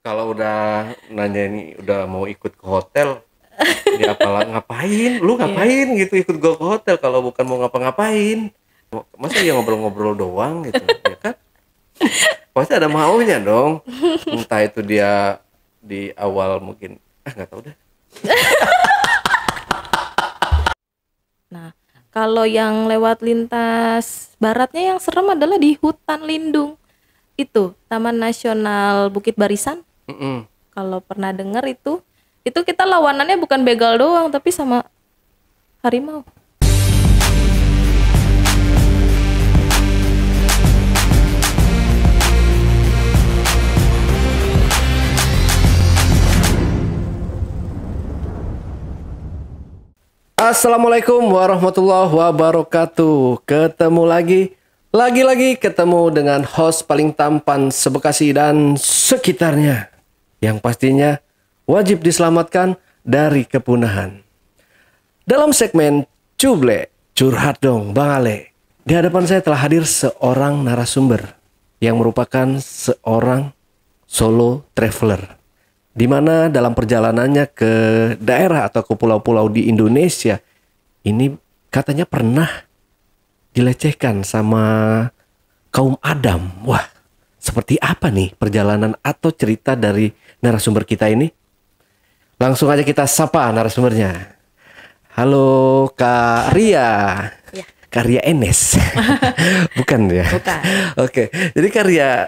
Kalau udah nanya ini udah mau ikut ke hotel, dia apalah ngapain? Lu Iya. ngapain gitu ikut gua ke hotel kalau bukan mau ngapa-ngapain? Masa ya ngobrol-ngobrol doang gitu, ya kan? Pasti ada maunya dong. Entah itu dia di awal mungkin nggak tahu deh. Nah, kalau yang lewat lintas baratnya yang serem adalah di hutan lindung. Itu, Taman Nasional Bukit Barisan. Mm-mm. Kalau pernah dengar itu kita lawanannya bukan begal doang tapi sama harimau. Assalamualaikum warahmatullahi wabarakatuh. Ketemu lagi ketemu dengan host paling tampan se-Bekasi dan sekitarnya, yang pastinya wajib diselamatkan dari kepunahan. Dalam segmen Cuble, curhat dong Bang Ale. Di hadapan saya telah hadir seorang narasumber yang merupakan seorang solo traveler, di mana dalam perjalanannya ke daerah atau ke pulau-pulau di Indonesia ini katanya pernah dilecehkan sama kaum Adam. Wah, seperti apa nih perjalanan atau cerita dari narasumber kita ini? Langsung aja kita sapa narasumbernya. Halo Kak Ria. Ya. Kak Ria Enes. Bukan ya? Bukan. Oke, jadi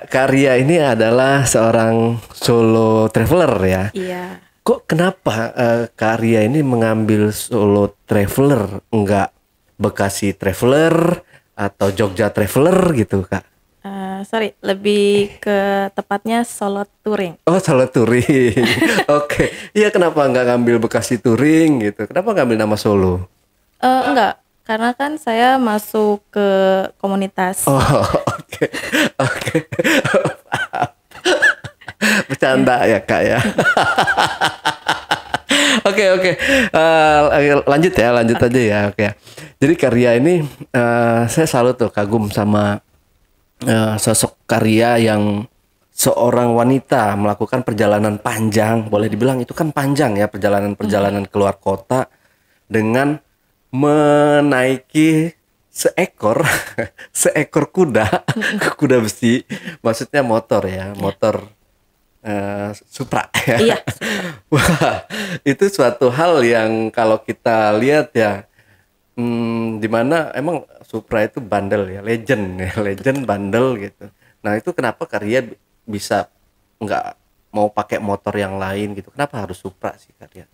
Kak Ria ini adalah seorang solo traveler ya. Iya. Kok kenapa Kak Ria ini mengambil solo traveler, enggak Bekasi traveler atau Jogja traveler gitu, Kak? Sorry, lebih ke tepatnya solo touring. Oh, solo touring. Oke. Iya, kenapa enggak ngambil Bekasi touring gitu? Kenapa ngambil nama solo? Enggak, karena kan saya masuk ke komunitas. Oh, oke. Oke. Bercanda ya, Kak ya. Oke. Lanjut aja ya. Oke. Jadi Karya ini saya selalu tuh kagum sama sosok Karya yang seorang wanita melakukan perjalanan panjang, boleh dibilang itu kan panjang ya, perjalanan keluar kota dengan menaiki seekor seekor kuda besi, maksudnya motor ya, motor Supra ya. Iya. Wah, itu suatu hal yang kalau kita lihat ya, di mana emang Supra itu bandel ya, legend bandel gitu. Nah itu kenapa Karya bisa nggak mau pakai motor yang lain gitu? Kenapa harus Supra sih Karya?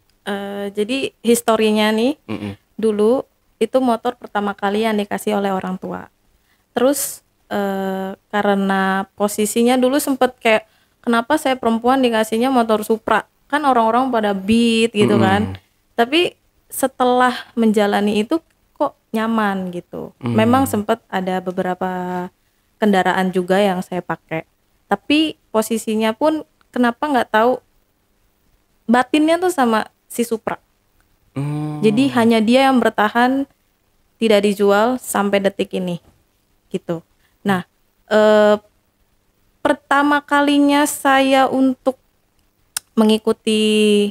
Jadi historinya nih, Mm-mm. dulu itu motor pertama kali yang dikasih oleh orang tua. Terus karena posisinya dulu sempet kayak kenapa saya perempuan dikasihnya motor Supra, kan orang-orang pada Beat gitu kan. Mm-mm. Tapi setelah menjalani itu kok nyaman gitu. Memang sempet ada beberapa kendaraan juga yang saya pakai. Tapi posisinya pun kenapa nggak tahu batinnya tuh sama si Supra. Jadi hanya dia yang bertahan, tidak dijual sampai detik ini gitu. Nah, pertama kalinya saya untuk mengikuti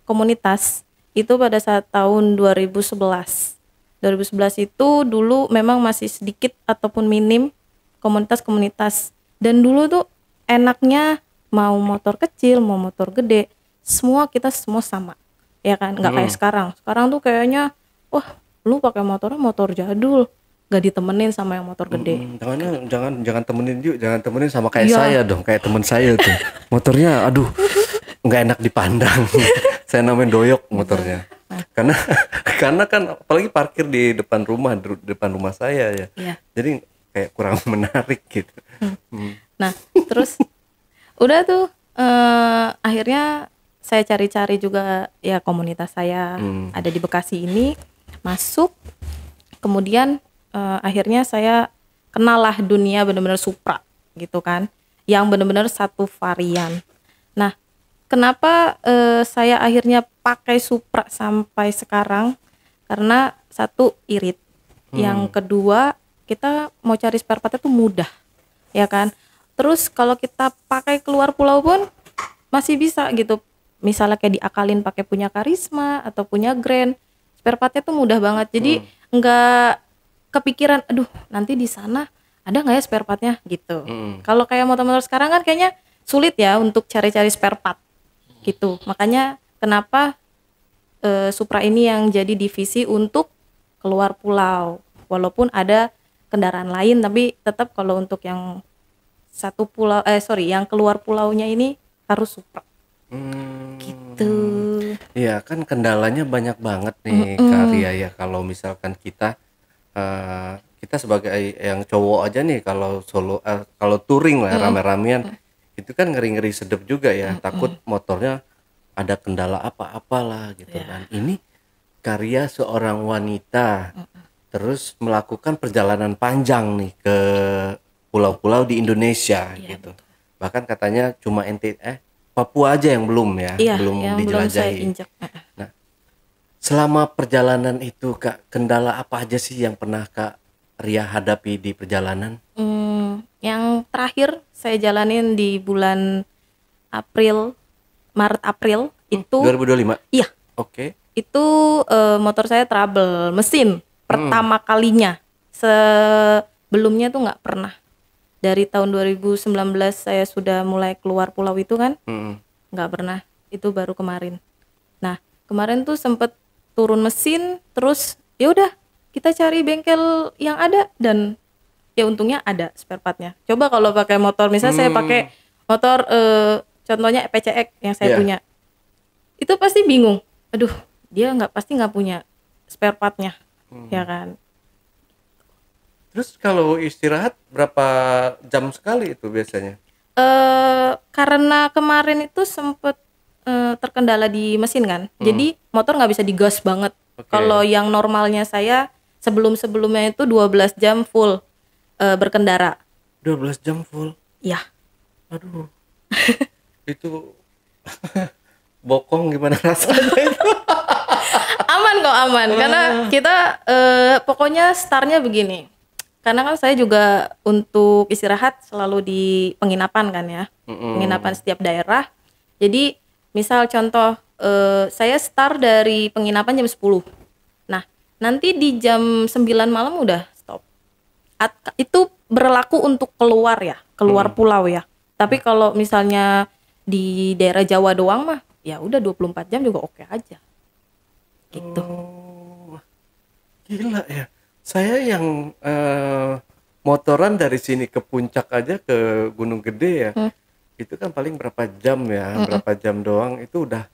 komunitas itu pada saat tahun 2011. 2011 itu dulu memang masih sedikit ataupun minim komunitas-komunitas, dan dulu tuh enaknya mau motor kecil mau motor gede kita semua sama ya kan, nggak kayak sekarang tuh kayaknya wah lu pakai motornya motor jadul, gak ditemenin sama yang motor gede. Jangan temenin sama kayak Iya. saya dong, kayak temen saya tuh. Motornya aduh nggak enak dipandang. Saya namain doyok motornya. Karena kan apalagi parkir di depan rumah saya ya. Iya. Jadi kayak kurang menarik gitu. Nah, terus udah tuh akhirnya saya cari-cari juga ya, komunitas saya ada di Bekasi ini, masuk. Kemudian akhirnya saya kenal lah dunia benar-benar Supra gitu kan, yang benar-benar satu varian. Nah, kenapa saya akhirnya pakai Supra sampai sekarang? Karena satu, irit. Yang kedua, kita mau cari spare part itu mudah, ya kan. Terus kalau kita pakai keluar pulau pun masih bisa gitu. Misalnya kayak diakalin pakai punya Karisma atau punya Grand, spare partnya tuh mudah banget. Jadi nggak kepikiran, aduh nanti di sana ada nggak ya spare partnya gitu. Kalau kayak motor-motor sekarang kan kayaknya sulit ya untuk cari-cari spare part gitu. Makanya kenapa Supra ini yang jadi divisi untuk keluar pulau. Walaupun ada kendaraan lain, tapi tetap kalau untuk yang satu pulau, yang keluar pulaunya ini harus Supra. Gitu. Iya kan kendalanya banyak banget nih Karya ya, kalau misalkan kita sebagai yang cowok aja nih, kalau kalau touring lah rame-ramean itu kan ngeri-ngeri sedep juga ya, takut motornya ada kendala apa-apalah gitu kan. Ini Karya seorang wanita terus melakukan perjalanan panjang nih ke pulau-pulau di Indonesia gitu. Bahkan katanya cuma Papua aja yang belum ya, Iya, belum yang belum saya dijelajahi. injak. Nah, selama perjalanan itu Kak, kendala apa aja sih yang pernah Kak Ria hadapi di perjalanan? Yang terakhir saya jalanin di bulan Maret April itu 2025? iya, Oke. itu motor saya trouble mesin pertama kalinya. Sebelumnya tuh nggak pernah. Dari tahun 2019 saya sudah mulai keluar pulau itu kan, nggak pernah. Itu baru kemarin. Nah kemarin tuh sempet turun mesin, terus ya udah kita cari bengkel yang ada, dan ya untungnya ada spare partnya. Coba kalau pakai motor, misalnya saya pakai motor contohnya PCX yang saya punya, itu pasti bingung. Aduh, dia pasti nggak punya spare partnya, ya kan? Terus kalau istirahat berapa jam sekali itu biasanya? Karena kemarin itu sempet terkendala di mesin kan, jadi motor nggak bisa digas banget. Kalau yang normalnya saya sebelum-sebelumnya itu 12 jam full berkendara. 12 jam full? Iya. Aduh. Itu bokong gimana rasanya itu? Aman kok, aman. Karena kita pokoknya startnya begini. Karena kan saya juga untuk istirahat selalu di penginapan kan ya. Penginapan setiap daerah. Jadi misal contoh saya start dari penginapan jam 10. Nah, nanti di jam 9 malam udah stop. Itu berlaku untuk keluar ya, keluar pulau ya. Tapi kalau misalnya di daerah Jawa doang mah, ya udah 24 jam juga oke aja. Gitu. Oh, gila ya. Saya yang motoran dari sini ke puncak aja, ke Gunung Gede ya. Itu kan paling berapa jam ya, berapa jam doang itu udah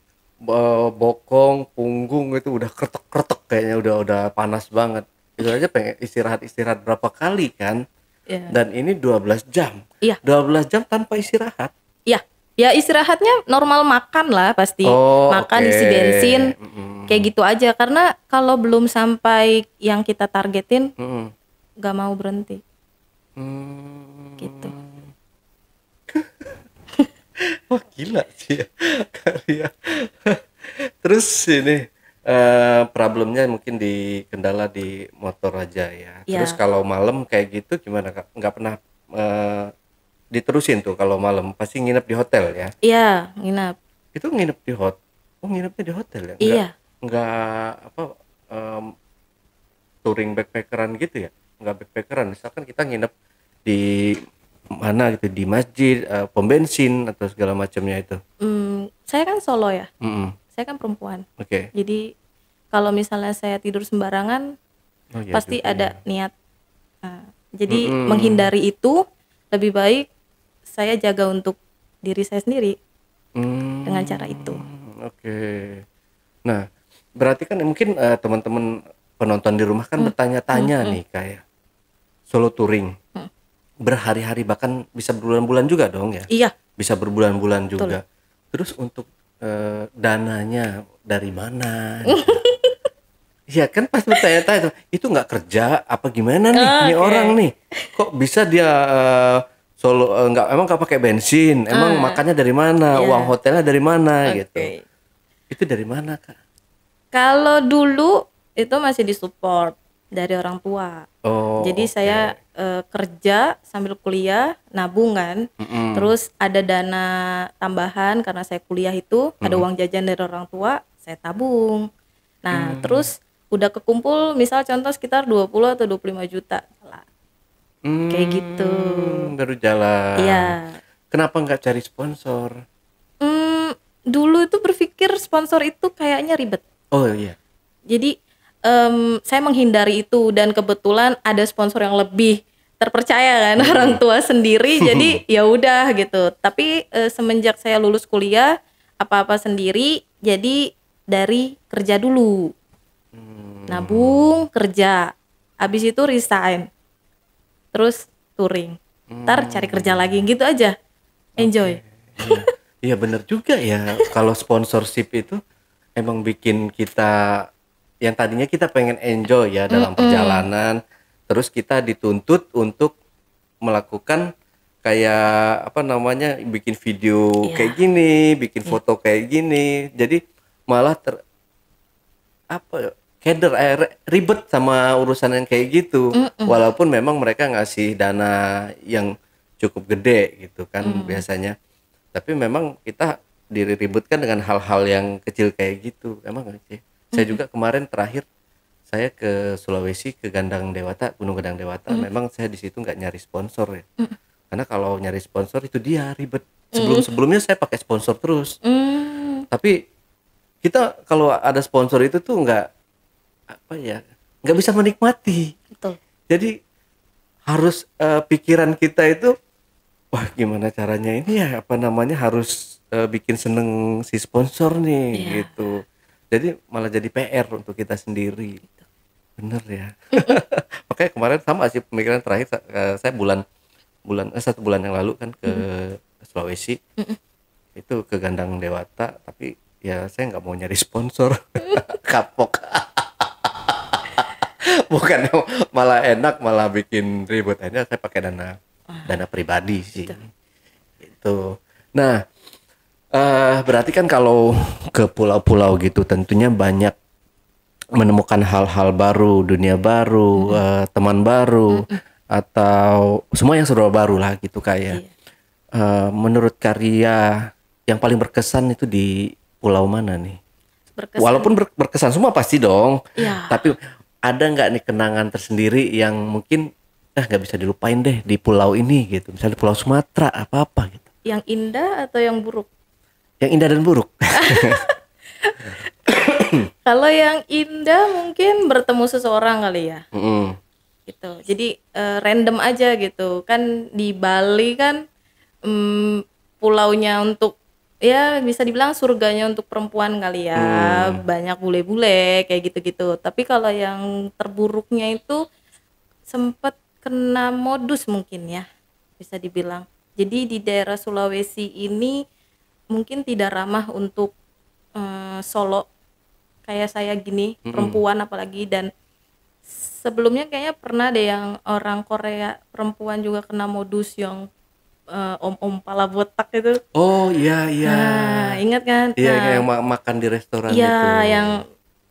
bokong, punggung itu udah kretek-kretek kayaknya, udah panas banget. Itu aja pengen istirahat berapa kali kan. Dan ini 12 jam. Iya. 12 jam tanpa istirahat. Iya. Ya istirahatnya normal makan lah pasti. Makan, isi bensin. Kayak gitu aja. Karena kalau belum sampai yang kita targetin, gak mau berhenti. Gitu. Wah gila sih ya Karya. Terus ini problemnya mungkin di kendala di motor aja ya. Terus kalau malam kayak gitu gimana Kak? Nggak pernah diterusin tuh kalau malam, pasti nginep di hotel ya? Iya, nginep. Itu nginep di hotel? Oh nginepnya di hotel ya? Iya. Nggak apa touring backpackeran gitu ya? Nggak backpackeran, misalkan kita nginep di mana gitu, di masjid, pom bensin atau segala macamnya itu? Saya kan solo ya. Saya kan perempuan. Jadi kalau misalnya saya tidur sembarangan, pasti ada niat. Nah, jadi menghindari itu lebih baik saya jaga untuk diri saya sendiri dengan cara itu. Nah, berarti kan mungkin teman-teman penonton di rumah kan bertanya-tanya nih kayak solo touring berhari-hari, bahkan bisa berbulan-bulan juga dong ya? Iya. Bisa berbulan-bulan juga. Terus untuk dananya dari mana? Iya kan pas bertanya-tanya itu nggak kerja apa gimana nih ini orang nih? Kok bisa dia solo emang nggak pakai bensin? Emang makannya dari mana? Uang hotelnya dari mana gitu? Itu dari mana Kak? Kalau dulu itu masih disupport. dari orang tua. Oh, Jadi oke. saya kerja sambil kuliah, nabung kan. Terus ada dana tambahan karena saya kuliah itu, ada uang jajan dari orang tua, saya tabung. Nah, terus udah kekumpul misal contoh sekitar 20 atau 25 juta lah. Kayak gitu. Baru jalan. Iya. Kenapa nggak cari sponsor? Dulu itu berpikir sponsor itu kayaknya ribet. Oh iya. Jadi saya menghindari itu dan kebetulan ada sponsor yang lebih terpercaya kan orang tua sendiri jadi ya udah gitu. Tapi semenjak saya lulus kuliah apa-apa sendiri jadi dari kerja dulu. Nabung, kerja. Habis itu resign. Terus touring. Ntar cari kerja lagi gitu aja. Enjoy. Iya, iya bener juga ya. Kalau sponsorship itu emang bikin kita yang tadinya kita pengen enjoy ya dalam perjalanan, terus kita dituntut untuk melakukan kayak apa namanya bikin video Iya. kayak gini, bikin foto kayak gini. Jadi malah apa ribet sama urusan yang kayak gitu. Walaupun memang mereka ngasih dana yang cukup gede gitu kan biasanya. Tapi memang kita diributkan dengan hal-hal yang kecil kayak gitu. Emang nggak sih? Saya juga kemarin terakhir saya ke Sulawesi ke Gandang Dewata, Gunung Gandang Dewata. Memang saya di situ nggak nyari sponsor ya. Karena kalau nyari sponsor itu dia ribet. Sebelum-sebelumnya saya pakai sponsor terus. Tapi kita kalau ada sponsor itu tuh nggak apa ya, nggak bisa menikmati. Betul. Jadi harus pikiran kita itu wah gimana caranya ini ya apa namanya harus bikin seneng si sponsor nih gitu. Jadi malah jadi PR untuk kita sendiri. Bener ya. Makanya kemarin sama sih pemikiran terakhir saya satu bulan yang lalu kan ke Sulawesi. Itu ke Gandang Dewata tapi ya saya nggak mau nyari sponsor. Kapok. Bukan malah enak malah bikin ribut akhirnya saya pakai dana pribadi sih itu. Nah berarti kan kalau ke pulau-pulau gitu tentunya banyak menemukan hal-hal baru, dunia baru, teman baru atau semua yang serba baru lah gitu kayak. Menurut karya yang paling berkesan itu di pulau mana nih? Berkesan. Walaupun berkesan semua pasti dong. Iya. Tapi ada nggak nih kenangan tersendiri yang mungkin nggak bisa dilupain deh di pulau ini gitu. Misalnya Pulau Sumatera apa-apa gitu. Yang indah atau yang buruk? Yang indah dan buruk. Kalau yang indah mungkin bertemu seseorang kali ya. Gitu. Jadi random aja gitu. Kan di Bali kan pulaunya untuk ya bisa dibilang surganya untuk perempuan kali ya. Banyak bule-bule kayak gitu-gitu. Tapi kalau yang terburuknya itu sempat kena modus mungkin ya. Bisa dibilang. Jadi di daerah Sulawesi ini mungkin tidak ramah untuk solo kayak saya gini, perempuan apalagi. Dan sebelumnya kayaknya pernah deh yang orang Korea perempuan juga kena modus yang om-om pala botak itu. Oh iya iya. Nah, ingat kan? Iya yang makan di restoran Iya, itu. yang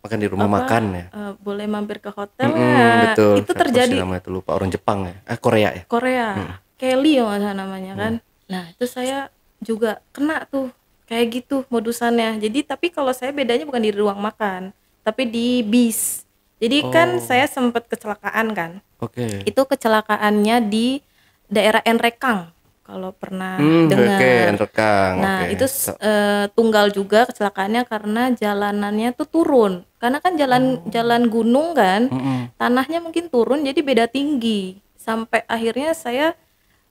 Makan di rumah makan ya. boleh mampir ke hotel nggak? Betul. Itu Apa terjadi sih namanya itu lupa orang Jepang ya. Korea ya. Korea. Kelly ya nggak salah namanya kan. Nah, itu saya juga kena tuh kayak gitu modusannya. Jadi tapi kalau saya bedanya bukan di ruang makan, tapi di bis. Jadi kan saya sempat kecelakaan kan. Oke. Itu kecelakaannya di daerah Enrekang kalau pernah dengar. Oke, Rekang. Nah, Oke. itu tunggal juga kecelakaannya karena jalanannya tuh turun. Karena kan jalan gunung kan, tanahnya mungkin turun jadi beda tinggi. Sampai akhirnya saya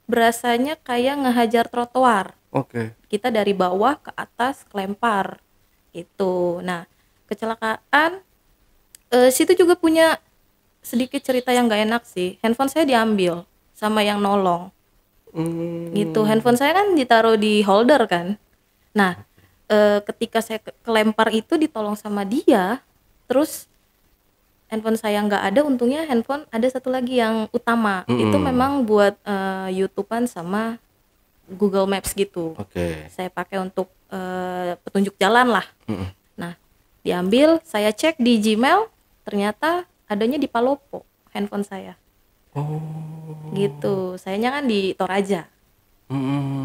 berasanya kayak ngehajar trotoar. Oke. Kita dari bawah ke atas kelempar. Itu. Nah, kecelakaan situ juga punya sedikit cerita yang gak enak sih. Handphone saya diambil sama yang nolong. Gitu. Handphone saya kan ditaruh di holder kan. Nah, ketika saya kelempar itu ditolong sama dia, terus handphone saya nggak ada, untungnya handphone ada satu lagi yang utama. Itu memang buat YouTubean sama Google Maps gitu. Oke. Saya pakai untuk petunjuk jalan lah. Nah, diambil, saya cek di Gmail, ternyata adanya di Palopo handphone saya. Oh. Gitu. Sayanya kan di Toraja.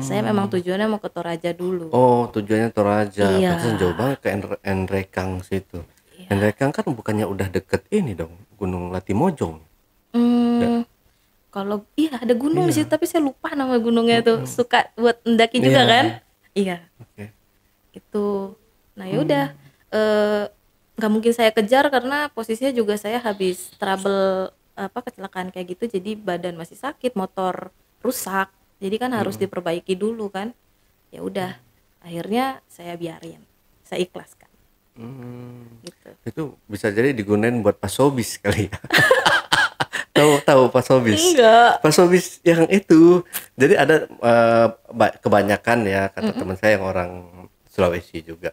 Saya memang tujuannya mau ke Toraja dulu. Oh, tujuannya Toraja. Iya. Pantesan jauh banget ke Nrekang situ. Iya. Nrekang kan bukannya udah deket ini dong, Gunung Latimojong. Kalau iya ada gunung di situ, tapi saya lupa nama gunungnya tuh. Suka buat mendaki juga Iya. kan? Iya. Oke. Gitu. Nah ya udah, nggak mungkin saya kejar karena posisinya juga saya habis trouble kecelakaan kayak gitu, jadi badan masih sakit, motor rusak, jadi kan harus diperbaiki dulu kan. Ya udah, akhirnya saya biarin, saya ikhlaskan. Gitu. Itu bisa jadi digunain buat pasobis kali ya. Tahu pasobis. Enggak. Pasobis yang itu. Jadi ada kebanyakan ya kata teman saya yang orang Sulawesi juga.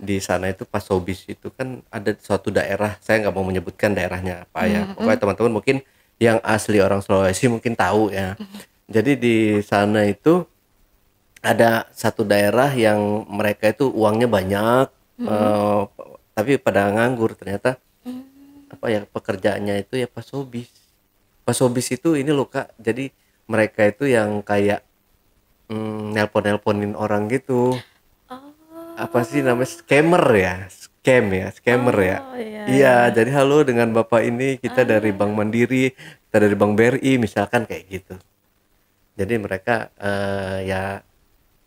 Di sana itu pasobis itu kan ada suatu daerah, saya nggak mau menyebutkan daerahnya apa ya. Pokoknya teman-teman mungkin yang asli orang Sulawesi mungkin tahu ya. Jadi di sana itu ada satu daerah yang mereka itu uangnya banyak, tapi pada nganggur ternyata. Apa ya pekerjaannya itu ya pasobis. Pasobis itu ini loh Kak, jadi mereka itu yang kayak nelpon-nelponin orang gitu. Apa sih namanya, scammer ya, scammer ya. Iya, jadi halo dengan Bapak ini, kita dari Bank Mandiri, kita dari Bank BRI misalkan kayak gitu. Jadi mereka ya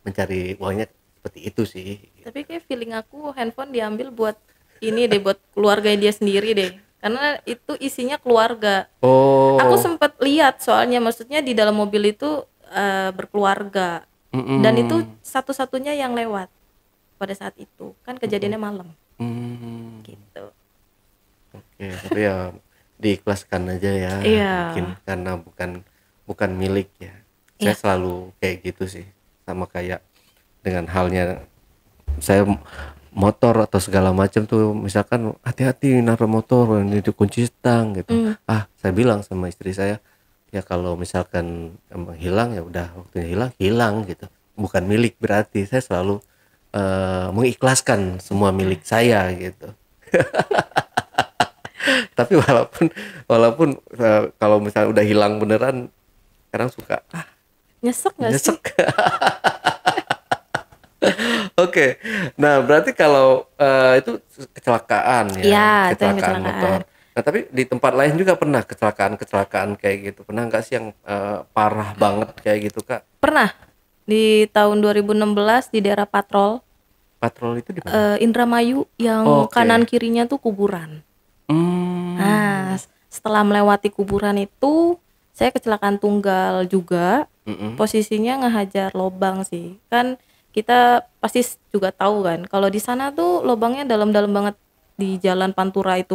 mencari uangnya seperti itu sih. Tapi kayak feeling aku handphone diambil buat ini deh, buat keluarga dia sendiri deh. Karena itu isinya keluarga. Oh. Aku sempat lihat soalnya, maksudnya di dalam mobil itu berkeluarga. Dan itu satu-satunya yang lewat pada saat itu. Kan kejadiannya malam. Gitu. Oke, tapi ya diikhlaskan aja ya. Iya. Mungkin karena bukan milik ya. Saya selalu kayak gitu sih. Sama kayak dengan halnya saya motor atau segala macam tuh, misalkan hati-hati naruh motor ini dikunci stang gitu. Saya bilang sama istri saya, ya kalau misalkan emang hilang ya udah waktunya hilang gitu. Bukan milik berarti. Saya selalu mengikhlaskan semua milik saya gitu. Tapi walaupun kalau misalnya udah hilang beneran, kadang suka Nyesek nggak sih? nyesek. Oke, nah berarti kalau itu kecelakaan ya, Iya, itu yang kecelakaan motor. Nah tapi di tempat lain juga pernah kecelakaan kayak gitu. Pernah nggak sih yang parah banget kayak gitu Kak? Pernah di tahun 2016 di daerah Patrol, Patrol itu di mana? Indramayu, yang Oke. kanan kirinya tuh kuburan. Nah, setelah melewati kuburan itu, saya kecelakaan tunggal juga. Posisinya ngehajar lobang sih. Kan kita pasti juga tahu kan, kalau di sana tuh lobangnya dalam-dalam banget di Jalan Pantura itu.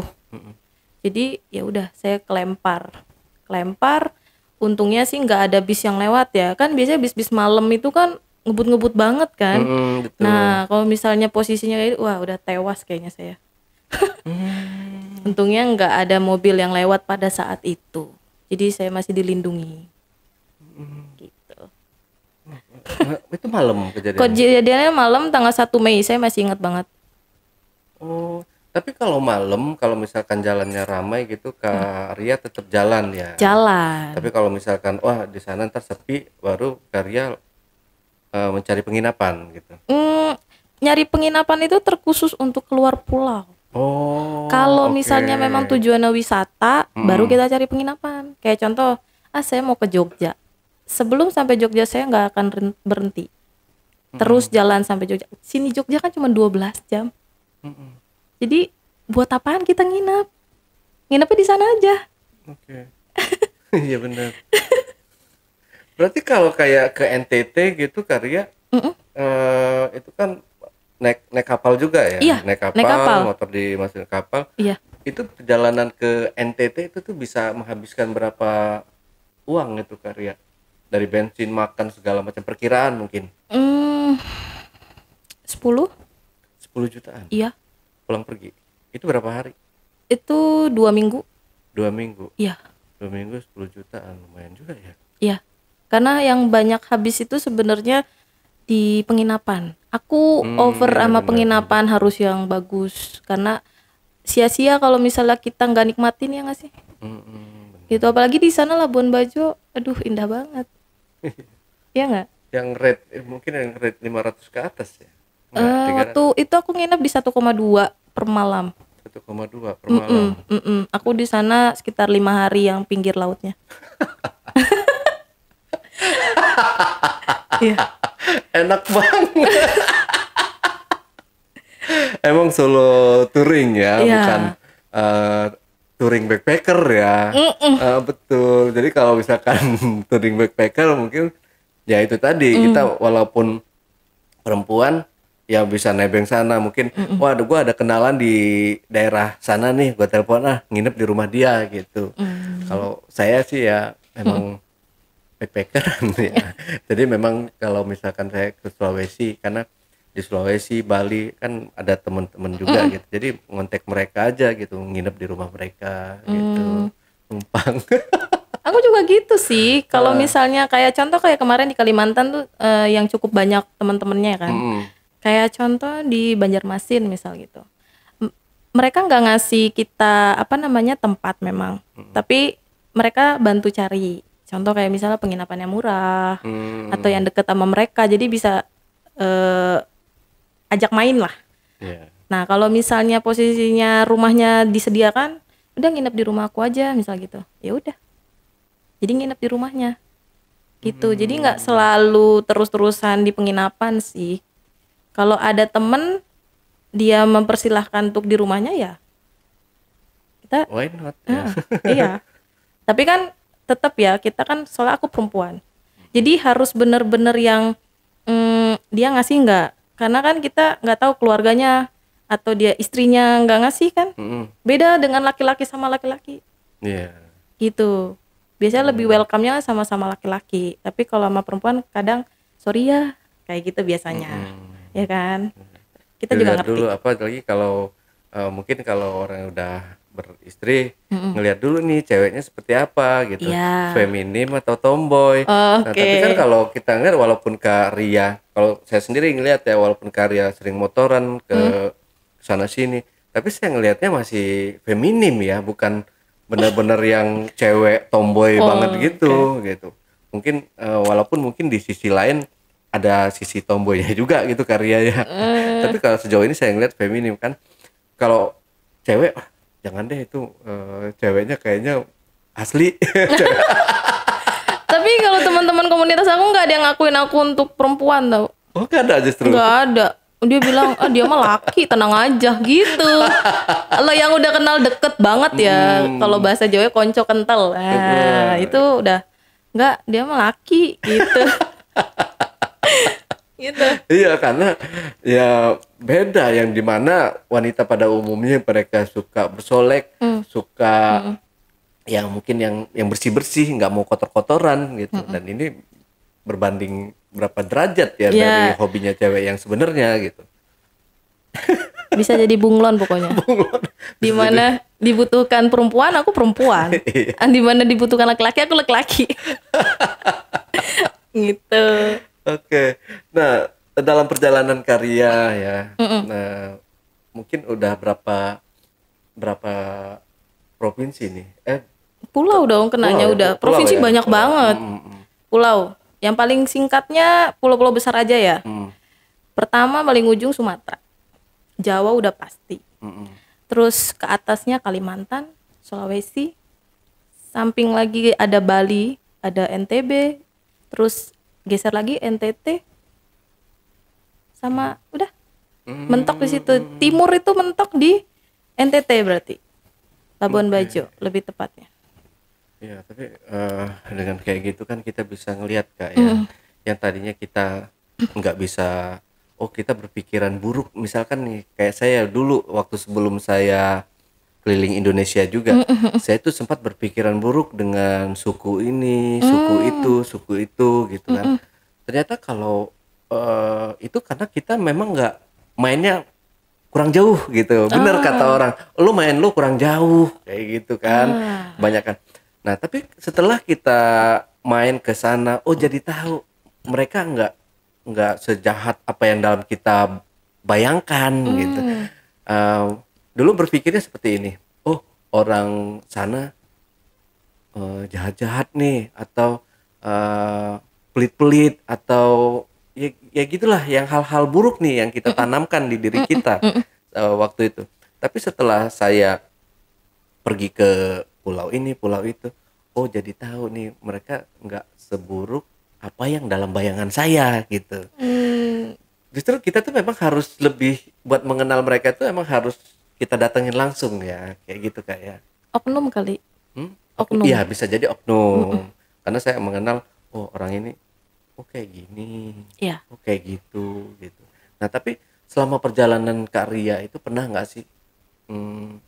Jadi ya udah saya kelempar. Untungnya sih nggak ada bis yang lewat ya. Kan biasanya bis-bis malam itu kan ngebut-ngebut banget kan. Betul. Nah, kalau misalnya posisinya kayak wah udah tewas kayaknya saya. Untungnya nggak ada mobil yang lewat pada saat itu. Jadi saya masih dilindungi. Gitu. Itu malam kejadiannya. Kejadiannya malam tanggal 1 Mei, saya masih ingat banget. Oh, tapi kalau malam, kalau misalkan jalannya ramai gitu, Kak Ria tetap jalan ya. Jalan. Tapi kalau misalkan wah di sana ntar sepi, baru Kak Ria mencari penginapan gitu. Nyari penginapan itu terkhusus untuk keluar pulau. Oh. Kalau oke. misalnya memang tujuannya wisata, baru kita cari penginapan. Kayak contoh, saya mau ke Jogja. Sebelum sampai Jogja saya nggak akan berhenti. Terus jalan sampai Jogja. Sini Jogja kan cuma 12 jam. Jadi buat apaan kita nginep? Nginepnya di sana aja. Oke. Iya benar. Berarti kalau kayak ke NTT gitu Kak Ria, itu kan naik kapal juga ya? Iya, naik naik kapal. Motor dimasukin kapal. Iya. Itu perjalanan ke NTT itu tuh bisa menghabiskan berapa uang itu Kak Ria? Dari bensin, makan segala macam, perkiraan mungkin 10? 10 jutaan. Iya. Pulang pergi. Itu berapa hari? Itu 2 minggu. 2 minggu. Iya. 2 minggu 10 jutaan, lumayan juga ya. Iya. Karena yang banyak habis itu sebenarnya di penginapan. Aku over sama penginapan harus yang bagus karena sia-sia kalau misalnya kita nggak nikmatin, ya nggak sih? Gitu, apalagi di sana Labuan Bajo, aduh indah banget. Ya nggak? Yang rate mungkin yang rate 500 ke atas ya. Enggak, Waktu itu aku nginep di 1,2 per malam. 1,2 per malam. Aku di sana sekitar 5 hari yang pinggir lautnya. Iya. Enak banget. Emang solo touring ya, Iya. bukan touring backpacker ya. Betul. Jadi kalau misalkan touring backpacker mungkin ya itu tadi kita walaupun perempuan ya bisa nebeng sana mungkin. Waduh, gua ada kenalan di daerah sana nih, gua telepon nginep di rumah dia gitu. Kalau saya sih ya memang backpackeran ya. Jadi memang kalau misalkan saya ke Sulawesi, karena di Sulawesi, Bali kan ada teman-teman juga gitu. Jadi ngontek mereka aja gitu, nginep di rumah mereka gitu. Numpang. Aku juga gitu sih. Kalau misalnya kayak contoh kayak kemarin di Kalimantan tuh yang cukup banyak teman-temannya kan. Kayak contoh di Banjarmasin misal gitu. Mereka nggak ngasih kita apa namanya tempat memang, tapi mereka bantu cari. Contoh kayak misalnya penginapannya murah atau yang deket sama mereka, jadi bisa ajak main lah. Iya. Nah kalau misalnya posisinya rumahnya disediakan, udah nginep di rumah aku aja misal gitu. Ya udah. Jadi nginep di rumahnya. Gitu. Jadi nggak selalu terus-terusan di penginapan sih. Kalau ada temen dia mempersilahkan untuk di rumahnya ya kita Why not? Ya. iya. Tapi kan tetap ya kita kan soalnya aku perempuan. Jadi harus bener-bener yang dia ngasih nggak? Karena kan kita nggak tahu keluarganya atau dia istrinya nggak ngasih kan. Beda dengan laki-laki sama laki-laki. Iya. Gitu. Biasanya lebih welcome-nya sama-sama laki-laki. Tapi kalau sama perempuan kadang sorry ya kayak gitu biasanya. Ya kan? Kita juga Dilihat ngerti. dulu apa lagi kalau mungkin kalau orang yang udah beristri ngelihat dulu nih ceweknya seperti apa gitu, Iya. feminim atau tomboy. Nah tapi kan kalau kita ngeliat walaupun Kak Ria, kalau saya sendiri ngelihat ya walaupun Kak Ria sering motoran ke sana sini, tapi saya ngelihatnya masih feminim ya, bukan benar-benar yang cewek tomboy banget gitu. Mungkin walaupun mungkin di sisi lain ada sisi tomboynya juga gitu karyanya. Tapi kalau sejauh ini saya ngeliat feminim kan. Kalau cewek jangan deh itu ceweknya kayaknya asli. Tapi kalau teman-teman komunitas aku nggak ada yang ngakuin aku untuk perempuan tau. Oh nggak ada justru. Nggak ada. Dia bilang dia mah laki, tenang aja gitu. Kalau yang udah kenal deket banget ya, kalau bahasa Jawa konco kental. Nah itu udah nggak, dia mah laki gitu. Gitu. Iya karena ya beda yang dimana wanita pada umumnya mereka suka bersolek, suka yang mungkin yang bersih-bersih, nggak mau kotor-kotoran gitu. Dan ini berbanding berapa derajat ya dari hobinya cewek yang sebenarnya gitu. Bisa jadi bunglon pokoknya. Dimana dibutuhkan perempuan, aku perempuan. Dimana dibutuhkan laki-laki, aku laki-laki. Gitu. Oke. Nah, dalam perjalanan karya ya. Nah, mungkin udah berapa provinsi nih? Pulau dong kenanya udah. Pulau Provinsi ya? banyak banget. Pulau. Yang paling singkatnya pulau-pulau besar aja ya. Pertama paling ujung Sumatera. Jawa udah pasti. Terus ke atasnya Kalimantan, Sulawesi. Samping lagi ada Bali, ada NTB. Terus geser lagi NTT. Sama udah. Mentok di situ. Timur itu mentok di NTT berarti. Labuan Bajo lebih tepatnya. Iya, tapi dengan kayak gitu kan kita bisa ngelihat Kak ya. Yang tadinya kita nggak bisa, kita berpikiran buruk. Misalkan nih kayak saya dulu waktu sebelum saya keliling Indonesia juga, saya tuh sempat berpikiran buruk dengan suku ini, suku itu gitu kan. Ternyata kalau itu karena kita memang nggak mainnya kurang jauh gitu. Bener kata orang, lu kurang jauh kayak gitu kan. Banyak kan. Nah, tapi setelah kita main ke sana, jadi tahu mereka nggak sejahat apa yang dalam kita bayangkan gitu. dulu berpikirnya seperti ini. Oh, orang sana jahat-jahat nih, atau pelit-pelit, atau ya gitulah, yang hal-hal buruk nih yang kita tanamkan di diri kita waktu itu. Tapi setelah saya pergi ke pulau ini, pulau itu, oh jadi tahu nih mereka nggak seburuk apa yang dalam bayangan saya gitu. Justru kita tuh memang harus lebih, buat mengenal mereka tuh emang harus kita datengin langsung ya, kayak gitu Kak ya. Oknum kali. Oknum. Oknum. Iya bisa jadi oknum. Karena saya mengenal, oh orang ini, oh kayak gini, Iya. oh kayak gitu gitu. Nah tapi selama perjalanan Kak Ria itu pernah nggak sih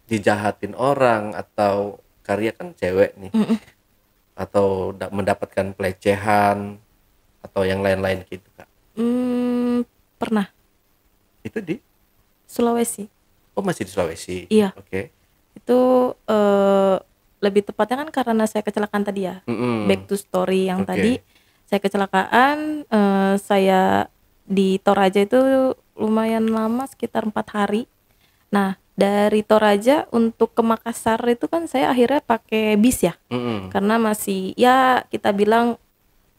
dijahatin orang, atau Kak Ria kan cewek nih, atau mendapatkan pelecehan atau yang lain-lain gitu Kak? Pernah. Itu di, Sulawesi. oh masih di Sulawesi. Iya. Oke. Itu lebih tepatnya kan karena saya kecelakaan tadi ya. Back to story yang Oke. tadi saya kecelakaan, saya di Toraja itu lumayan lama, sekitar 4 hari. Nah, dari Toraja untuk ke Makassar itu kan saya akhirnya pakai bis ya. Karena masih, ya kita bilang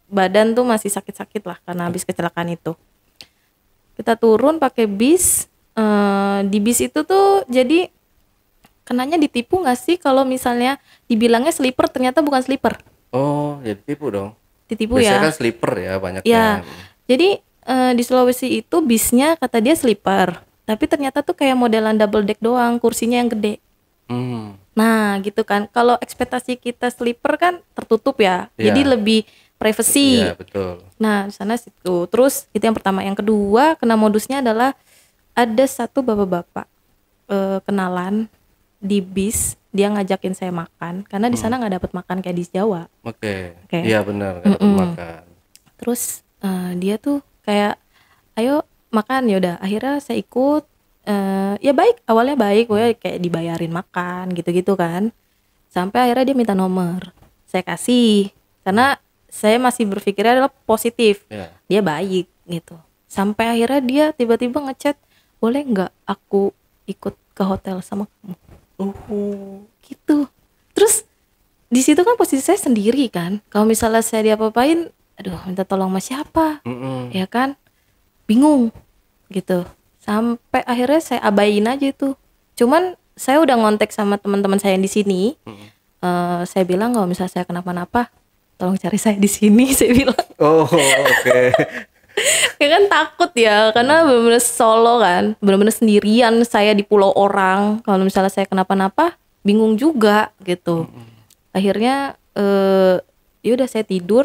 badan tuh masih sakit-sakit lah karena habis kecelakaan itu. Kita turun pakai bis, di bis itu tuh jadi kenanya ditipu nggak sih kalau misalnya dibilangnya sleeper ternyata bukan sleeper. Oh jadi tipu dong. Ditipu Biasanya ya. kan sleeper ya banyaknya. Ya, jadi di Sulawesi itu bisnya kata dia sleeper, tapi ternyata tuh kayak modelan double deck doang, kursinya yang gede. Nah gitu kan, kalau ekspektasi kita sleeper kan tertutup ya, Iya. jadi lebih privacy. Iya betul. Nah di sana situ, terus itu yang pertama. Yang kedua, kena modusnya adalah ada satu bapak-bapak kenalan di bis, dia ngajakin saya makan karena di sana nggak dapat makan kayak di Jawa. Oke. Oke. Iya benar, nggak dapat makan. Terus dia tuh kayak ayo makan, ya udah akhirnya saya ikut. Ya baik, awalnya baik, gue kayak dibayarin makan gitu-gitu kan, sampai akhirnya dia minta nomor, saya kasih karena saya masih berpikirnya adalah positif. Iya. Dia baik gitu, sampai akhirnya dia tiba-tiba ngechat, boleh nggak aku ikut ke hotel sama kamu gitu. Terus di situ kan posisi saya sendiri kan, kalau misalnya saya diapa-apain, aduh minta tolong sama siapa, ya kan, bingung gitu. Sampai akhirnya saya abain aja itu. Cuman saya udah ngontek sama teman-teman saya yang di sini. Saya bilang kalau misalnya saya kenapa-napa, tolong cari saya di sini. Saya bilang. Oh oke. Ya kan takut ya, karena benar-benar solo kan, benar-benar sendirian saya di pulau orang. Kalau misalnya saya kenapa-napa, bingung juga gitu. Akhirnya ya udah saya tidur.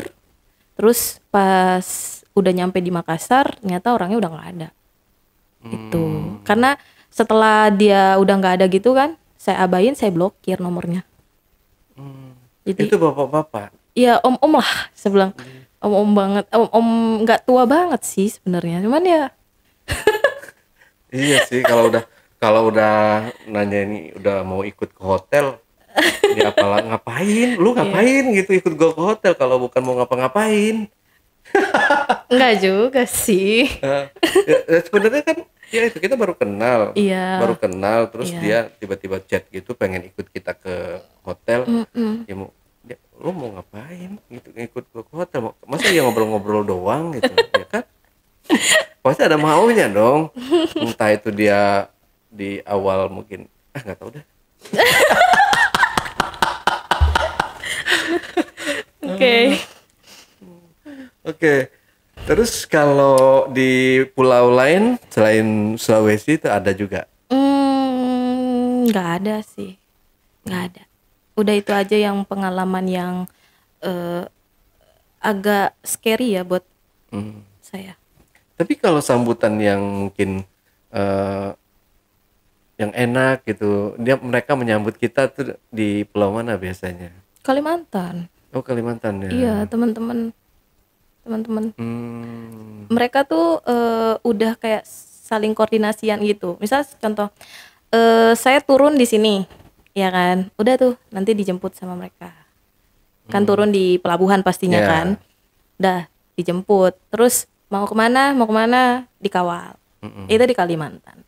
Terus pas udah nyampe di Makassar, ternyata orangnya udah nggak ada. Gitu. Karena setelah dia udah nggak ada gitu kan, saya abain, saya blokir nomornya. Jadi Itu bapak-bapak. ya om-om lah, saya bilang. Om-om banget, om nggak tua banget sih sebenarnya, cuman ya Iya sih, kalau udah nanya ini udah mau ikut ke hotel, ya apalah ngapain? Lu ngapain gitu ikut gua ke hotel kalau bukan mau ngapa-ngapain? nggak juga sih. Ya, sebenarnya kan ya itu kita baru kenal. Iya. Baru kenal terus Iya. dia tiba-tiba chat gitu pengen ikut kita ke hotel. Ya lu mau ngapain gitu ikut gua ke hotel? Masa dia ngobrol-ngobrol doang gitu, ya kan? Pasti ada maunya dong. Entah itu dia di awal mungkin nggak tahu deh. Oke. Oke. Terus kalau di pulau lain selain Sulawesi itu ada juga? Nggak ada sih, nggak ada. Udah itu aja yang pengalaman yang agak scary ya buat saya. Tapi kalau sambutan yang mungkin yang enak gitu, mereka menyambut kita tuh di pulau mana biasanya? Kalimantan. Oh Kalimantan ya. Iya, teman-teman mereka tuh udah kayak saling koordinasian gitu. Misal contoh, saya turun di sini, ya kan, udah tuh nanti dijemput sama mereka. Kan turun di pelabuhan pastinya Yeah. kan, udah dijemput. Terus mau kemana, dikawal. Itu di Kalimantan,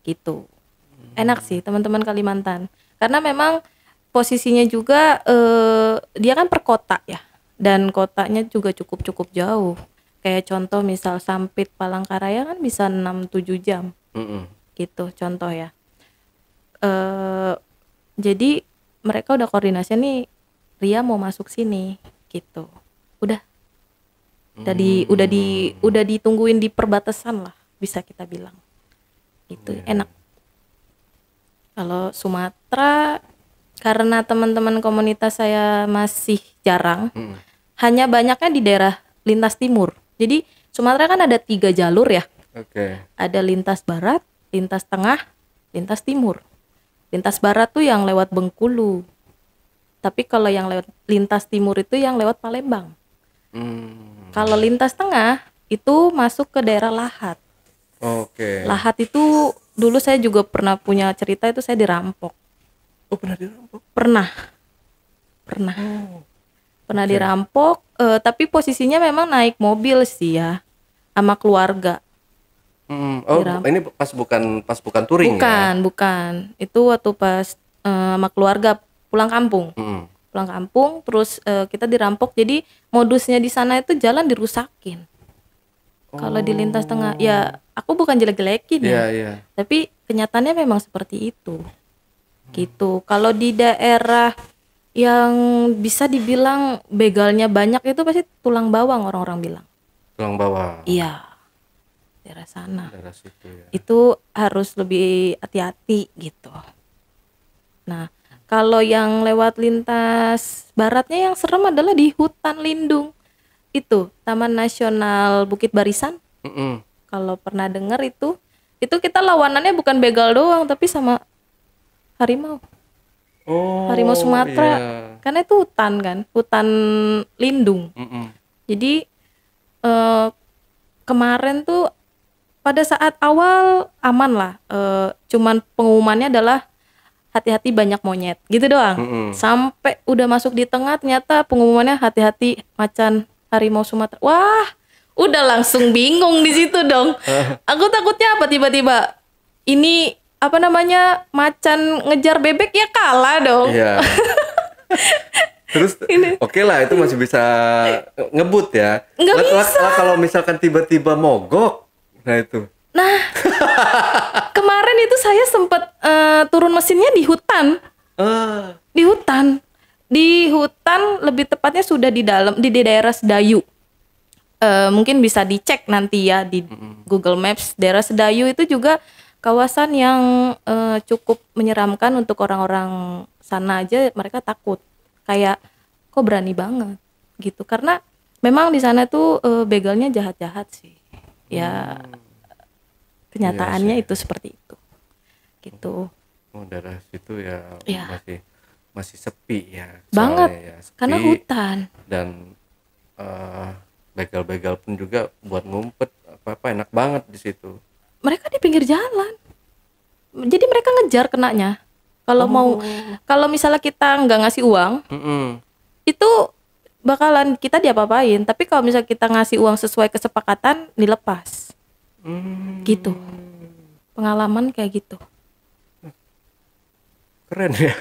gitu. Enak sih teman-teman Kalimantan. Karena memang posisinya juga dia kan per kota ya. Dan kotanya juga cukup jauh. Kayak contoh misal Sampit Palangkaraya kan bisa 6-7 jam. Gitu contoh ya. Jadi mereka udah koordinasi nih, Ria mau masuk sini gitu. Udah ditungguin di perbatasan lah, bisa kita bilang. Gitu, enak. Kalau Sumatera, karena teman-teman komunitas saya masih jarang, hanya banyaknya di daerah lintas timur. Jadi Sumatera kan ada 3 jalur ya. Ada lintas barat, lintas tengah, lintas timur. Lintas barat tuh yang lewat Bengkulu. Tapi kalau yang lewat lintas timur itu yang lewat Palembang. Kalau lintas tengah itu masuk ke daerah Lahat. Lahat itu dulu saya juga pernah punya cerita, itu saya dirampok. Oh, pernah dirampok? Pernah dirampok, tapi posisinya memang naik mobil sih ya, sama keluarga. Ini pas bukan touring ya? Bukan. Itu waktu pas sama keluarga pulang kampung. Pulang kampung, terus kita dirampok. Jadi modusnya di sana itu jalan dirusakin. Kalau di lintas tengah, ya aku bukan jelek-jelekin ya. Tapi kenyataannya memang seperti itu. Gitu. Kalau di daerah yang bisa dibilang begalnya banyak itu pasti tulang bawang, orang-orang bilang. Tulang bawang. Iya. Daerah sana. Daerah situ ya. Itu harus lebih hati-hati gitu. Nah, kalau yang lewat lintas baratnya yang serem adalah di hutan lindung. Itu Taman Nasional Bukit Barisan. Kalau pernah dengar itu kita lawanannya bukan begal doang, tapi sama harimau. Harimau Sumatera. Karena itu hutan kan, hutan lindung. Jadi kemarin tuh pada saat awal aman lah, cuman pengumumannya adalah hati-hati banyak monyet gitu doang. Sampai udah masuk di tengah ternyata pengumumannya hati-hati macan harimau Sumatera. Wah, udah langsung bingung di situ dong. Aku takutnya apa, tiba-tiba ini apa namanya, macan ngejar bebek, ya kalah dong. Iya. Terus oke lah, itu masih bisa ngebut ya. Nggak bisa. Lah kalau misalkan tiba-tiba mogok, nah itu. Nah, kemarin itu saya sempat turun mesinnya di hutan. Di hutan lebih tepatnya sudah di daerah Sedayu. Mungkin bisa dicek nanti ya di Google Maps. Daerah Sedayu itu juga kawasan yang cukup menyeramkan untuk orang-orang sana aja, mereka takut. Kayak kok berani banget gitu. Karena memang di sana tuh begalnya jahat-jahat sih. Ya kenyataannya itu seperti itu. Gitu. Daerah situ ya. Masih sepi ya. Banget. Ya, sepi, karena hutan. Dan begal-begal pun juga buat ngumpet apa-apa enak banget di situ. Mereka di pinggir jalan. Jadi mereka ngejar kenanya. Kalau misalnya kita nggak ngasih uang, itu bakalan kita diapa-apain. Tapi kalau misalnya kita ngasih uang sesuai kesepakatan, dilepas. Gitu. Pengalaman kayak gitu. Keren ya.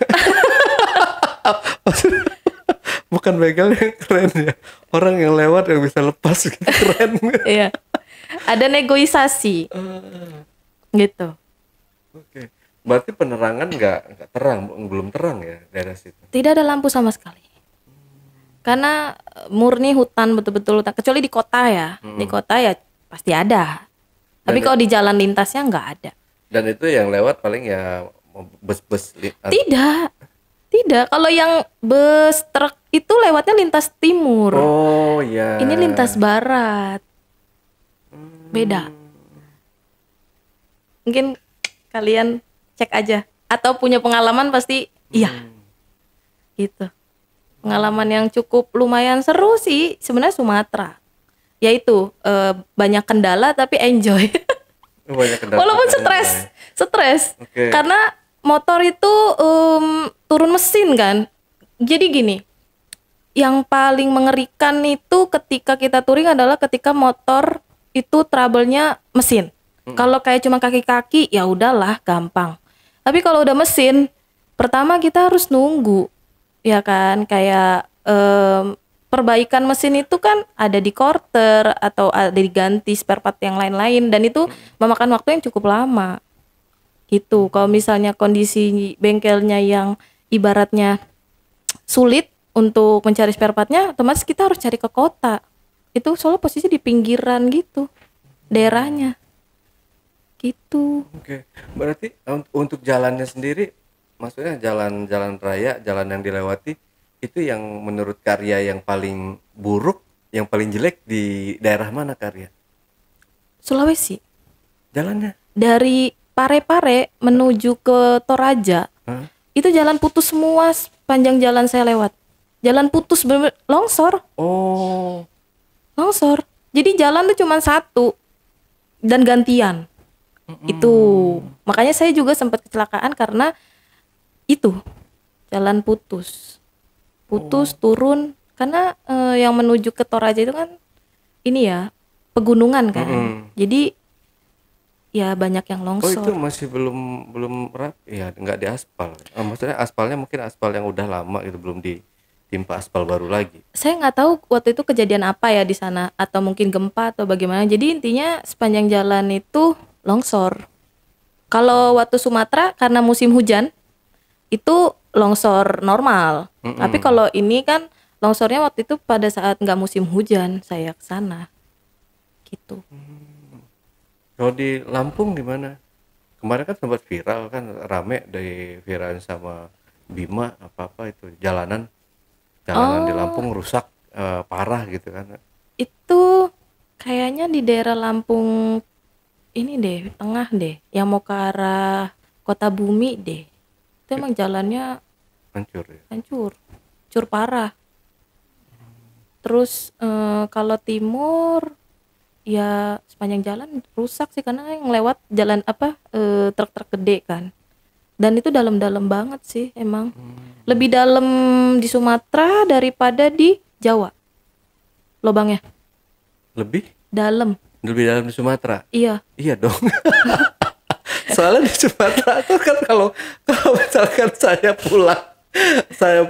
Bukan begal yang keren ya, orang yang lewat yang bisa lepas gitu, keren. Iya. Ada negosiasi. Gitu. Oke. Berarti penerangan nggak terang, belum terang ya daerah situ. Tidak ada lampu sama sekali. Karena murni hutan, betul-betul hutan. Kecuali di kota ya. Di kota ya pasti ada. Tapi kalau di jalan lintasnya nggak ada. Dan itu yang lewat paling ya bus-bus. Tidak. Kalau yang bus truk itu lewatnya lintas timur. Oh iya. Ini lintas barat. Beda. Mungkin kalian cek aja. Atau punya pengalaman pasti iya. Gitu. Pengalaman yang cukup lumayan seru sih sebenarnya Sumatera. Yaitu banyak kendala tapi enjoy. Banyak kendala. Walaupun stres. Okay. Karena motor itu turun mesin kan. Jadi gini, yang paling mengerikan itu ketika kita touring adalah ketika motor itu trouble-nya mesin. Kalau kayak cuma kaki-kaki ya udahlah gampang. Tapi kalau udah mesin, pertama kita harus nunggu, ya kan? Kayak perbaikan mesin itu kan ada di quarter atau ada diganti spare part yang lain-lain, dan itu memakan waktu yang cukup lama. Gitu. Kalau misalnya kondisi bengkelnya yang ibaratnya sulit untuk mencari spare partnya, otomatis kita harus cari ke kota. Itu soalnya posisi di pinggiran gitu, daerahnya. Gitu. Oke. Berarti untuk jalannya sendiri, maksudnya jalan raya, jalan yang dilewati itu yang menurut Karya yang paling buruk, yang paling jelek di daerah mana Karya? Sulawesi. Jalannya? Dari Parepare menuju ke Toraja. Hah? Itu jalan putus semua sepanjang jalan saya lewat. Jalan putus longsor. Oh. Longsor. Jadi jalan tuh cuma satu dan gantian. Itu makanya saya juga sempat kecelakaan karena itu jalan putus turun karena yang menuju ke Toraja itu kan ini ya pegunungan kan. Jadi ya banyak yang Oh, itu longsor. masih belum rapi ya, nggak diaspal. Maksudnya aspalnya mungkin aspal yang udah lama itu, belum ditimpa aspal baru lagi. Saya nggak tahu waktu itu kejadian apa ya di sana, atau mungkin gempa atau bagaimana. Jadi intinya sepanjang jalan itu longsor. Kalau waktu Sumatera karena musim hujan itu longsor normal. Tapi kalau ini kan longsornya waktu itu pada saat nggak musim hujan saya ke sana. Gitu. Kalau di Lampung gimana? Kemarin kan sempat viral kan, rame dari viral sama Bima apa itu jalanan di Lampung rusak parah gitu kan. Itu kayaknya di daerah Lampung ini deh, tengah deh, yang mau ke arah Kota Bumi deh. Itu emang jalannya Hancur ya. hancur parah. Terus kalau timur ya sepanjang jalan rusak sih, karena yang lewat jalan truk-truk gede kan. Dan itu dalam-dalam banget sih emang. Lebih dalam di Sumatera daripada di Jawa. Lobangnya Lebih dalam. dalam di Sumatera. Iya. Iya dong. Soalnya di Sumatera tuh kan kalau misalkan saya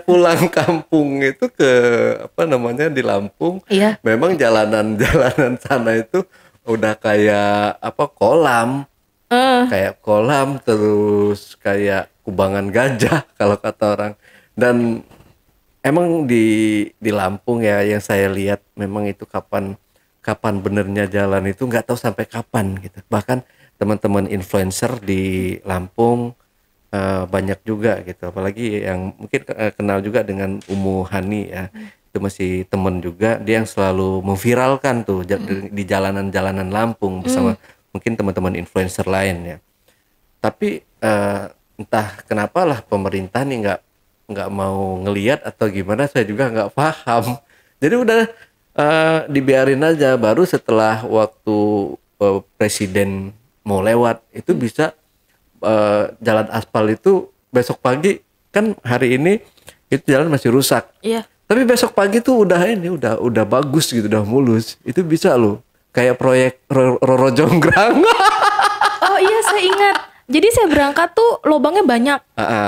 pulang kampung itu ke di Lampung, Iya. memang jalanan sana itu udah kayak kolam, kayak kolam, terus kayak kubangan gajah kalau kata orang. Dan emang di Lampung ya yang saya lihat memang itu kapan benernya jalan itu nggak tahu sampai kapan gitu. Bahkan teman-teman influencer di Lampung banyak juga gitu, apalagi yang mungkin kenal juga dengan Umu Hani ya, itu masih temen juga, dia yang selalu memviralkan tuh di jalanan-jalanan Lampung bersama mungkin teman-teman influencer lain ya. Tapi entah kenapa lah pemerintah nih nggak mau ngelihat atau gimana, saya juga nggak paham. Jadi udah dibiarin aja, baru setelah waktu presiden mau lewat itu bisa jalan aspal itu besok pagi, kan hari ini itu jalan masih rusak. Iya. Tapi besok pagi tuh udah bagus gitu, udah mulus. Itu bisa loh. Kayak proyek Roro Jonggrang. Oh iya, saya ingat. Jadi saya berangkat tuh lobangnya banyak.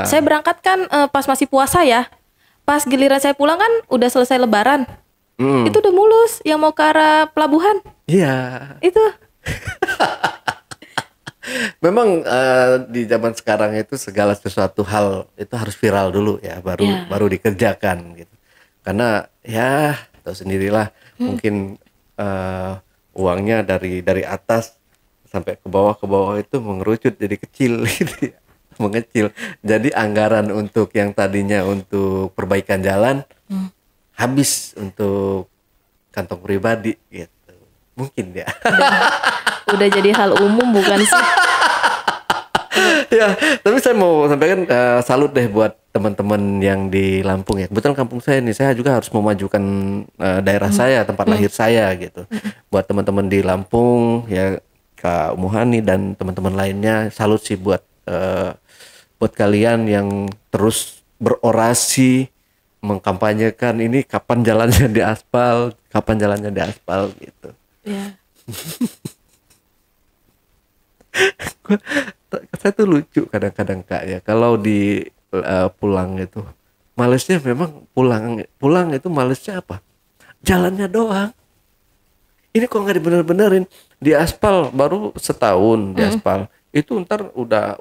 Saya berangkat kan pas masih puasa ya. Pas giliran saya pulang kan udah selesai lebaran. Itu udah mulus yang mau ke arah pelabuhan. Iya. Itu. Memang di zaman sekarang itu segala sesuatu hal itu harus viral dulu ya, baru dikerjakan gitu. Karena ya tahu sendirilah, mungkin uangnya dari atas sampai ke bawah itu mengerucut jadi kecil gitu ya. Mengecil. Jadi anggaran untuk yang tadinya untuk perbaikan jalan habis untuk kantong pribadi gitu. Mungkin ya. Udah jadi hal umum bukan sih? Ya, tapi saya mau sampaikan salut deh buat teman-teman yang di Lampung ya. Kebetulan kampung saya nih, saya juga harus memajukan daerah saya, tempat lahir saya gitu. Buat teman-teman di Lampung ya, Kak Umuhani dan teman-teman lainnya, salut sih buat kalian yang terus berorasi mengkampanyekan ini kapan jalannya diaspal gitu. Iya. saya tuh lucu kadang-kadang Kak ya. Kalau di pulang itu malesnya memang pulang itu malesnya apa? Jalannya doang. Ini kok nggak dibener-benerin di aspal baru setahun di aspal itu ntar udah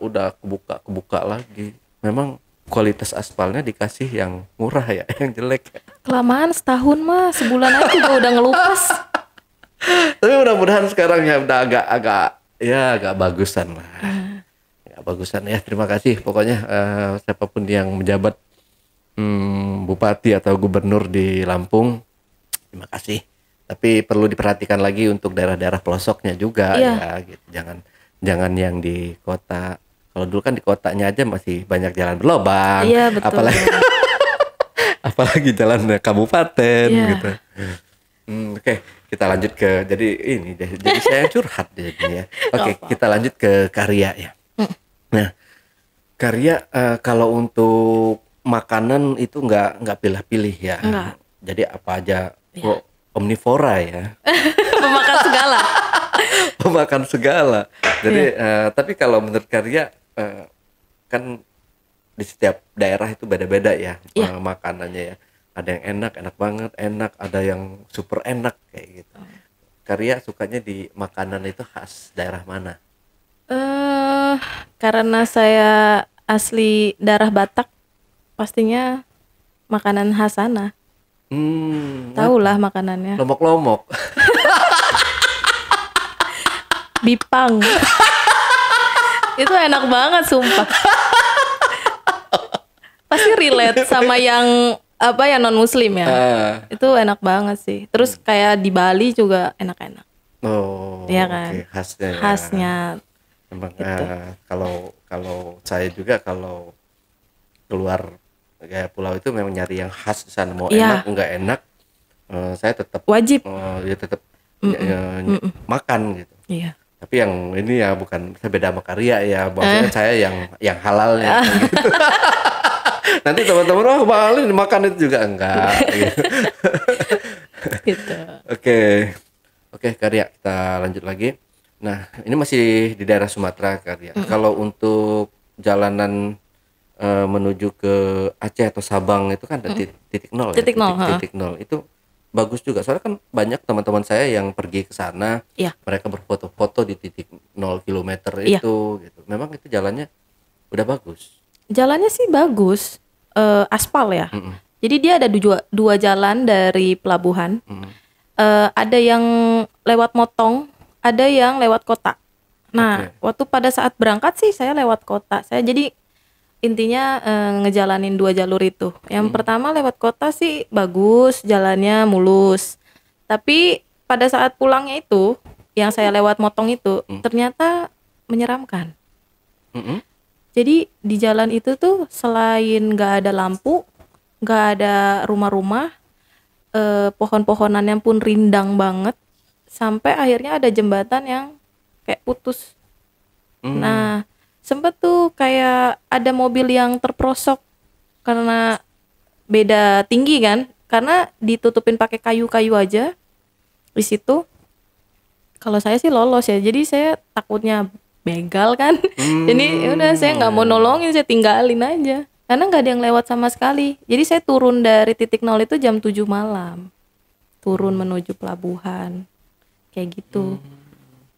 kebuka lagi. Memang kualitas aspalnya dikasih yang murah ya, yang jelek. Kelamaan setahun mah, sebulan aja juga udah ngelupas. Tapi mudah-mudahan sekarang ya udah agak bagusan lah. Agak bagusan ya. Terima kasih pokoknya siapapun yang menjabat bupati atau gubernur di Lampung. Terima kasih. Tapi perlu diperhatikan lagi untuk daerah-daerah pelosoknya juga ya gitu. Jangan yang di kota. Kalau dulu kan di kotanya aja masih banyak jalan berlobang. Iya, betul. Apalagi jalan kabupaten gitu. Oke, kita lanjut ke jadi saya yang curhat jadinya. Oke, kita lanjut ke karya ya. Nah, karya kalau untuk makanan itu nggak pilih-pilih ya. Enggak. Jadi apa aja kok omnivora ya. Memakan segala. Pemakan segala. Jadi tapi kalau menurut karya kan di setiap daerah itu beda-beda ya makanannya ya. Ada yang enak banget, ada yang super enak kayak gitu. Karya sukanya di makanan itu khas daerah mana? Karena saya asli darah Batak, pastinya makanan khas sana. Tahulah makanannya. Lomok-lomok. Bipang. Itu enak banget sumpah. Pasti relate sama yang non muslim ya. Itu enak banget sih. Terus kayak di Bali juga enak-enak. Oh, iya kan. Okay. Khasnya. Khasnya. Memang kalau saya juga kalau keluar kayak pulau itu memang nyari yang khas di sana, mau enak enggak enak saya tetap wajib ya tetap makan gitu. Iya. Tapi yang ini ya bukan, saya beda sama karya ya, maksudnya saya yang halalnya gitu. Nanti teman-teman Bang Ali makan itu juga enggak gitu. Gitu. Oke, karya kita lanjut lagi. Nah, ini masih di daerah Sumatera karya. Kalau untuk jalanan menuju ke Aceh atau Sabang itu kan ada titik nol ya. Titik nol itu bagus juga. Soalnya kan banyak teman-teman saya yang pergi ke sana, mereka berfoto-foto di titik 0 kilometer itu gitu. Memang itu jalannya udah bagus. Jalannya sih bagus, aspal ya. Jadi dia ada dua jalan dari pelabuhan. Ada yang lewat Motong, ada yang lewat kota. Nah, waktu pada saat berangkat sih saya lewat kota. Saya jadi intinya ngejalanin 2 jalur itu. Yang pertama lewat kota sih bagus, jalannya mulus. Tapi pada saat pulangnya itu, yang saya lewat Motong itu ternyata menyeramkan. Jadi di jalan itu tuh selain nggak ada lampu, nggak ada rumah-rumah, pohon-pohonannya pun rindang banget, sampai akhirnya ada jembatan yang kayak putus. Nah, sempet tuh kayak ada mobil yang terprosok karena beda tinggi kan, karena ditutupin pakai kayu-kayu aja di situ. Kalau saya sih lolos ya, jadi saya takutnya begal kan. Jadi udah saya nggak mau nolongin, saya tinggalin aja karena nggak ada yang lewat sama sekali. Jadi saya turun dari titik 0 itu jam 7 malam, turun menuju pelabuhan kayak gitu.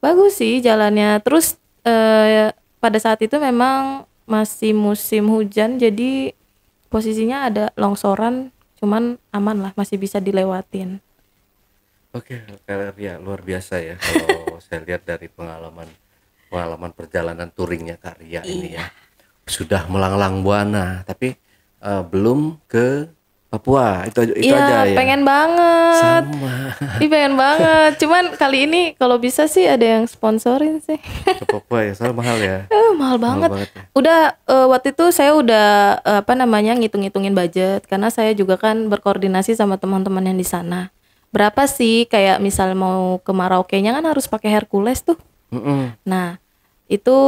Bagus sih jalannya. Terus pada saat itu memang masih musim hujan, jadi posisinya ada longsoran, cuman aman lah, masih bisa dilewatin. Oke, karya luar biasa ya kalau saya lihat dari pengalaman perjalanan touringnya karya ini ya. Sudah melanglang buana, tapi belum ke Papua. Itu aja ya. Pengen banget. Sama. Pengen banget. Cuman kali ini kalau bisa sih ada yang sponsorin sih. Ke Papua ya, soalnya mahal ya. Mahal banget. Ya. Udah waktu itu saya udah ngitung-ngitungin budget, karena saya juga kan berkoordinasi sama teman-teman yang di sana. Berapa sih, kayak misal mau ke Merauke-nya kan harus pakai Hercules tuh. Nah, itu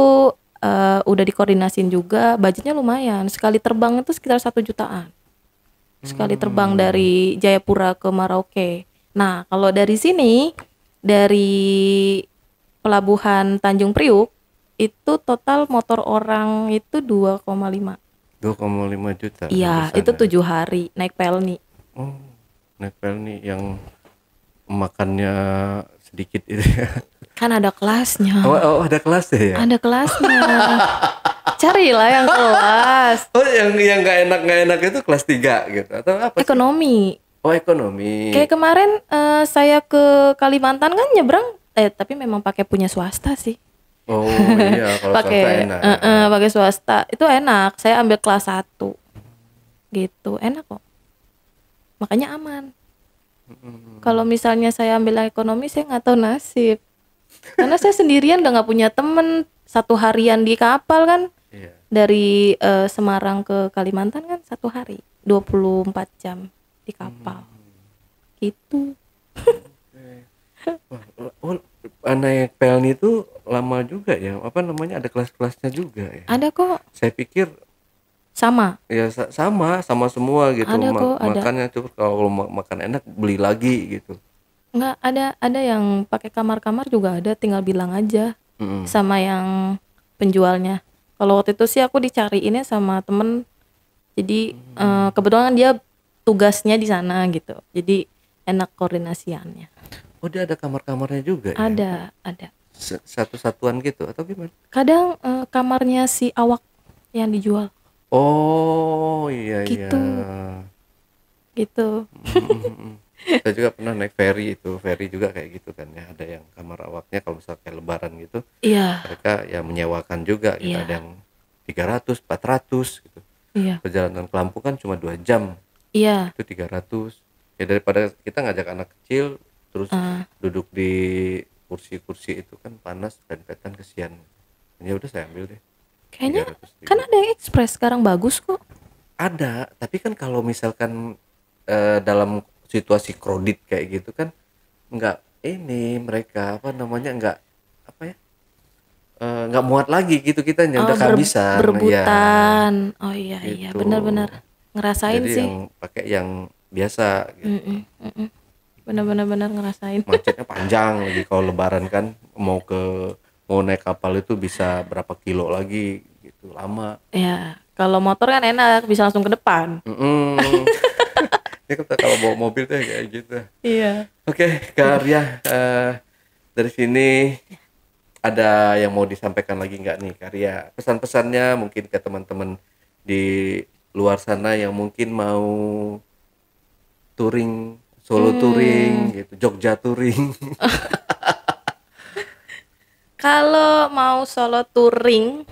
udah dikoordinasin juga, budgetnya lumayan. Sekali terbang itu sekitar 1 jutaan. Sekali terbang dari Jayapura ke Merauke. Nah, kalau dari sini, dari pelabuhan Tanjung Priuk itu total motor orang itu 2,5. 2,5 juta. Iya, di itu sana. 7 hari naik pelni. Oh, Nepal nih yang makannya sedikit itu ya. Kan ada kelasnya. Ada kelas ya? Ada kelasnya. Carilah yang kelas Oh, yang nggak enak itu kelas 3 gitu atau apa sih? ekonomi. Oh, ekonomi. Kayak kemarin saya ke Kalimantan kan nyebrang, tapi memang pakai punya swasta sih. Oh iya, kalau swasta Pakai enak. pakai swasta itu enak. Saya ambil kelas 1 gitu, enak kok. Makanya aman. Kalau misalnya saya ambil ekonomi, saya nggak tahu nasib. Karena saya sendirian udah nggak punya temen. 1 harian di kapal kan, Iya. dari Semarang ke Kalimantan kan 1 hari, 24 jam di kapal. Gitu. Oh, naik pelni itu lama juga ya? Apa namanya, ada kelas-kelasnya juga ya? Ada kok, Saya pikir sama. ya sama semua gitu. Ada kok, ada. Makannya tuh kalau makan enak beli lagi gitu. Nggak ada yang pakai kamar-kamar juga ada, tinggal bilang aja Mm-mm. sama yang penjualnya. Kalau waktu itu sih aku dicariinnya sama temen, jadi kebetulan dia tugasnya di sana gitu, jadi enak koordinasiannya. Oh, dia ada kamar-kamarnya juga ya? Ada. Satu satuan gitu atau gimana? Kadang kamarnya si awak yang dijual Oh iya Gitu. iya. gitu. Saya juga pernah naik ferry itu. Ferry juga kayak gitu kan ya. Ada yang kamar awaknya kalau misalnya kayak lebaran gitu. Iya, Mereka ya menyewakan juga gitu. Iya. Ada yang 300, 400 gitu. iya, Perjalanan ke Lampung kan cuma 2 jam. iya. Itu 300. Ya daripada kita ngajak anak kecil terus duduk di kursi-kursi itu kan panas, pet-petan, kesian. Ya udah saya ambil deh. Kayaknya 300 kan ada yang ekspres sekarang bagus kok. ada, tapi kan kalau misalkan dalam situasi kredit kayak gitu kan nggak ini mereka apa namanya nggak apa ya nggak muat lagi gitu kitanya udah kehabisan ya Berebutan. Oh iya, gitu. benar-benar ngerasain Jadi sih. yang pakai yang biasa gitu. Benar-benar ngerasain. Macetnya panjang lagi kalau lebaran kan mau naik kapal itu bisa berapa kilo lagi gitu lama. Ya, kalau motor kan enak, bisa langsung ke depan. Mm-mm. Ya kita kalau bawa mobil tuh kayak gitu. Iya. Oke, Kak Arya, dari sini ada yang mau disampaikan lagi nggak nih, Kak Arya? Pesan-pesannya mungkin ke teman-teman di luar sana yang mungkin mau touring, solo touring, gitu, Jogja touring. Kalau mau solo touring,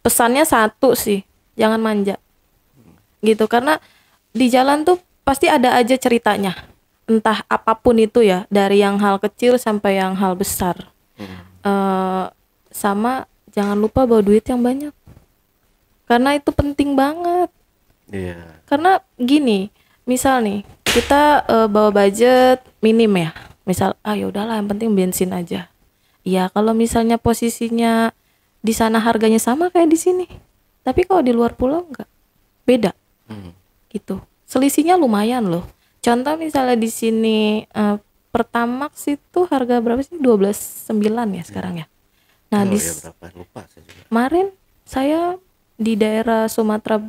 pesannya satu sih, jangan manja. Gitu, karena di jalan tuh pasti ada aja ceritanya. Entah apapun itu ya, dari yang hal kecil sampai yang hal besar. Sama jangan lupa bawa duit yang banyak. Karena itu penting banget. Iya. Karena gini, misal nih, kita bawa budget minim ya. Misal, ya udahlah yang penting bensin aja. Ya, kalau misalnya posisinya di sana harganya sama kayak di sini. Tapi kalau di luar pulau enggak. Beda. Gitu. Selisihnya lumayan loh. Contoh misalnya di sini Pertamax itu harga berapa sih? 12,9 ya sekarang ya. Nah, Oh di ya berapa? Lupa saya juga. kemarin saya di daerah Sumatera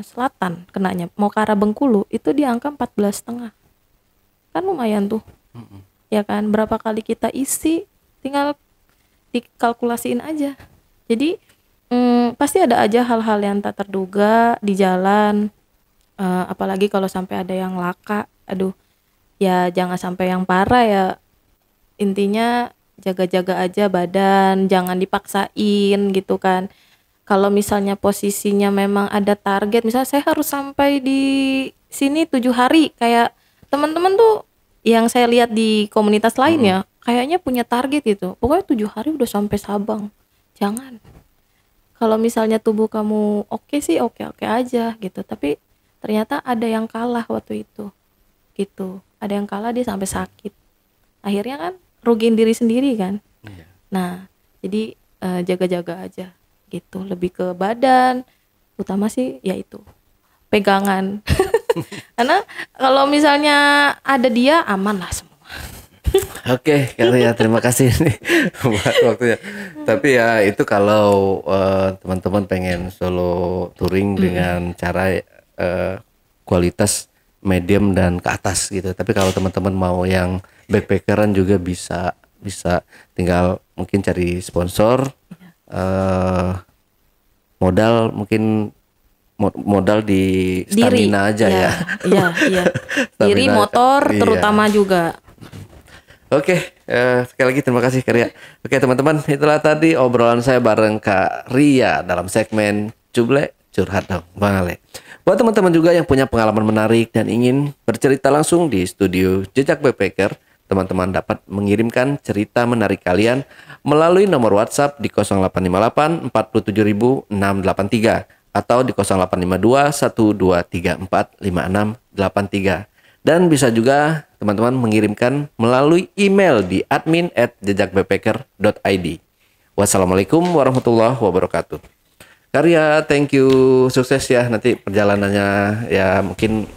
Selatan kenanya, mau ke arah Bengkulu itu di angka 14,5. Kan lumayan tuh. Ya kan, berapa kali kita isi tinggal dikalkulasiin aja. Jadi pasti ada aja hal-hal yang tak terduga di jalan. Apalagi kalau sampai ada yang laka, aduh, ya jangan sampai yang parah ya. Intinya jaga-jaga aja badan, jangan dipaksain gitu kan. Kalau misalnya posisinya memang ada target, misalnya saya harus sampai di sini 7 hari, kayak teman-teman tuh yang saya lihat di komunitas lain ya, kayaknya punya target gitu. Pokoknya 7 hari udah sampai Sabang. Jangan. Kalau misalnya tubuh kamu oke sih oke-oke aja gitu, tapi ternyata ada yang kalah waktu itu. Gitu. Ada yang kalah dia sampai sakit. Akhirnya kan rugiin diri sendiri kan. Iya. Nah, jadi jaga-jaga aja gitu, lebih ke badan, utama sih yaitu pegangan. Karena kalau misalnya ada dia aman lah semua. Oke, Karya, terima kasih nih buat waktunya. Tapi ya itu kalau teman-teman pengen solo touring dengan cara kualitas medium dan ke atas gitu. Tapi kalau teman-teman mau yang backpackeran juga bisa tinggal mungkin cari sponsor, modal mungkin modal di stamina aja ya. Iya. Diri, Stamina, motor iya. terutama juga. Oke, sekali lagi terima kasih Kak Ria. Oke teman-teman, itulah tadi obrolan saya bareng Kak Ria dalam segmen Cuble Curhat dong Bang Ale. Buat teman-teman juga yang punya pengalaman menarik dan ingin bercerita langsung di studio Jejak Backpacker, teman-teman dapat mengirimkan cerita menarik kalian melalui nomor WhatsApp di 0858 47683 atau di 0852 1234 5683. Dan bisa juga teman-teman mengirimkan melalui email di admin@jejakbackpacker.id. Wassalamualaikum warahmatullahi wabarakatuh. Karya, thank you, sukses ya nanti perjalanannya ya mungkin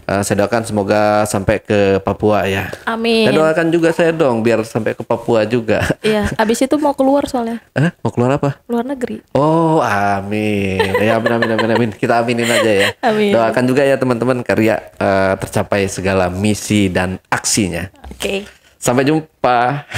saya doakan semoga sampai ke Papua ya. Amin. Dan doakan juga saya dong biar sampai ke Papua juga. Iya, abis itu mau keluar soalnya. Mau keluar apa? Luar negeri. Oh, amin. Ya, amin. Kita aminin aja ya. Amin. Doakan juga ya teman-teman Karya tercapai segala misi dan aksinya. Oke. Sampai jumpa.